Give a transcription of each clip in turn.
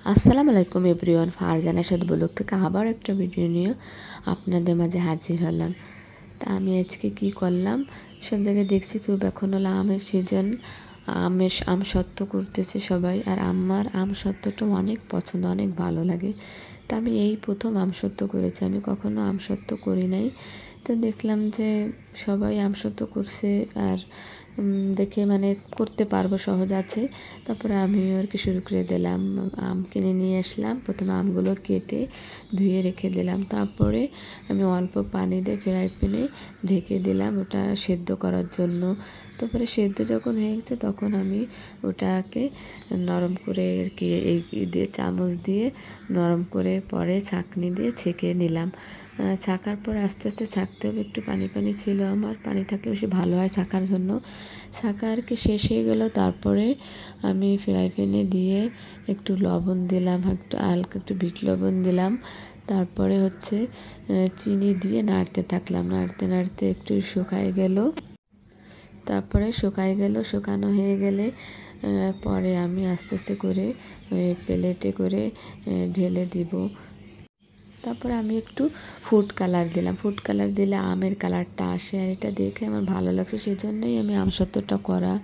আসসালামু আলাইকুম এভরিওয়ান, ফারজানা সাদ ব্লগ থেকে আবার একটা ভিডিও নিয়ে আপনাদের মাঝে হাজির হলাম। তা আমি আজকে কি করলাম, সব জায়গায় দেখছি খুব এখন হলো আমের সিজন, আমসত্ত্ব করতেছে সবাই। আর আমার আমসত্ত্বটা অনেক পছন্দ, অনেক ভালো লাগে। তা আমি এই প্রথম আমসত্ত্ব করেছি, আমি কখনো আমসত্ত্ব করি নাই। তো দেখলাম যে সবাই আমসত্ত্ব করছে, আর দেখে মানে করতে পারবো, সহজ আছে। তারপরে আমিও আর কি শুরু করে দিলাম। আম কিনে নিয়ে আসলাম, প্রথমে আমগুলো কেটে ধুয়ে রেখে দিলাম। তারপরে আমি অল্প পানি দিয়ে ফ্রাই প্যানে ঢেকে দিলাম ওটা সেদ্ধ করার জন্য। তারপরে সেদ্ধ যখন হয়ে গেছে তখন আমি ওটাকে নরম করে আর কি এই দিয়ে চামচ দিয়ে নরম করে পরে ছাঁকনি দিয়ে ছেঁকে নিলাম। ছাঁকার পরে আস্তে আস্তে ছাঁকতে হবে, একটু পানি পানি ছিল, আমার পানি থাকলে বেশি ভালো হয় ছাঁকার জন্য। ছাঁকা আর কি শেষ হয়ে গেল। তারপরে আমি ফ্রাই প্যানে দিয়ে একটু লবণ দিলাম, একটু হালকা একটু বিট লবণ দিলাম। তারপরে হচ্ছে চিনি দিয়ে নাড়তে থাকলাম, নাড়তে নাড়তে একটু শুকায় গেল। তারপরে শুকানো হয়ে গেলে পরে আমি আস্তে আস্তে করে প্লেটে করে ঢেলে দিব। তারপরে আমি একটু ফুড কালার দিলাম, ফুড কালার দিলে আমের কালারটা আসে, আর এটা দেখে আমার ভালো লাগছে, সেই জন্যই আমি আমসত্ত্বটা করা।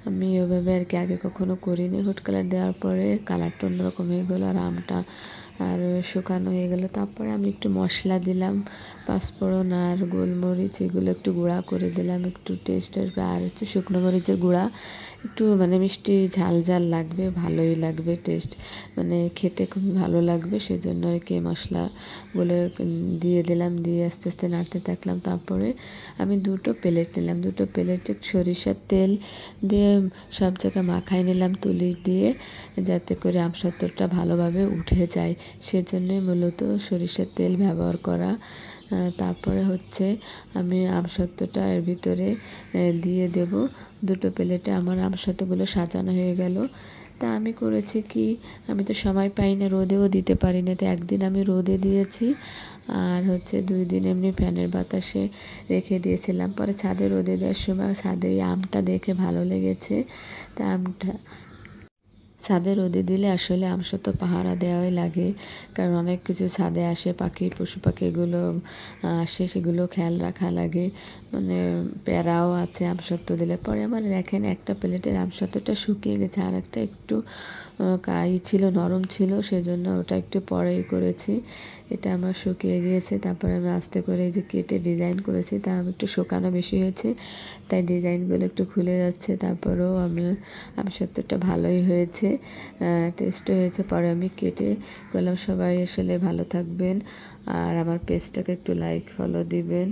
আমি ওইভাবে আর কি আগে কখনো করিনি। ফুড কালার দেওয়ার পরে কালারটা অন্যরকম হয়ে গেলো, আর আমটা আর শুকানো হয়ে গেলো। তারপরে আমি একটু মশলা দিলাম, পাঁচফোড়ন আর গোলমরিচ, এগুলো একটু গুঁড়া করে দিলাম, একটু টেস্ট আসবে। আর হচ্ছে শুকনো মরিচের গুঁড়া, একটু মানে মিষ্টি ঝাল ঝাল লাগবে, ভালোই লাগবে টেস্ট, মানে খেতে খুবই ভালো লাগবে, সেজন্য আর কি মশলাগুলো দিয়ে দিলাম, দিয়ে আস্তে আস্তে নাড়তে থাকলাম। তারপরে আমি দুটো প্লেট নিলাম, দুটো প্লেটে সরিষার তেল দিয়ে সব জায়গায় মাখাই নিলাম তুলি দিয়ে, যাতে করে আমসত্ত্বটা ভালোভাবে উঠে যায়, সেজন্যই মূলত সরিষার তেল ব্যবহার করা। তারপরে হচ্ছে আমি আমসত্ত্বটা এর ভিতরে দিয়ে দেব। দুটো প্লেটে আমার আমসত্ত্বগুলো সাজানো হয়ে গেল। তা আমি করেছি কি, আমি তো সময় পাই না, রোদেও দিতে পারি না, তো একদিন আমি রোদে দিয়েছি, আর হচ্ছে 2 দিন এমনি ফ্যানের বাতাসে রেখে দিয়েছিলাম। পরে ছাদে রোদে দেওয়ার সময় ছাদে এই আমটা দেখে ভালো লেগেছে, তা আমটা ছাদে রোদে দিলে আসলে আমসত্ত্ব পাহারা দেওয়াই লাগে, কারণ অনেক কিছু ছাদে আসে, পাখি পশু পাখি এগুলো আসে, সেগুলো খেয়াল রাখা লাগে। মানে প্যারাও আছে আমসত্ত্ব দিলে। পরে আমার দেখেন একটা প্লেটের আমসত্ত্বটা শুকিয়ে গেছে, আর একটা একটু ছিল, নরম ছিল, সেজন্য ওটা একটু পরেই করেছি। এটা আমার শুকিয়ে গিয়েছে। তারপরে আমি আস্তে করে এই যে কেটে ডিজাইন করেছি, তা আমি একটু শুকানো বেশি হয়েছে, তাই ডিজাইনগুলো একটু খুলে যাচ্ছে। তারপরেও আমসত্ত্বটা ভালোই হয়েছে, টেস্টও হয়েছে। পরে আমি কেটে করলাম। সবাই আসলে ভালো থাকবেন, আর আমার পেজটাকে একটু লাইক ফলো দিবেন।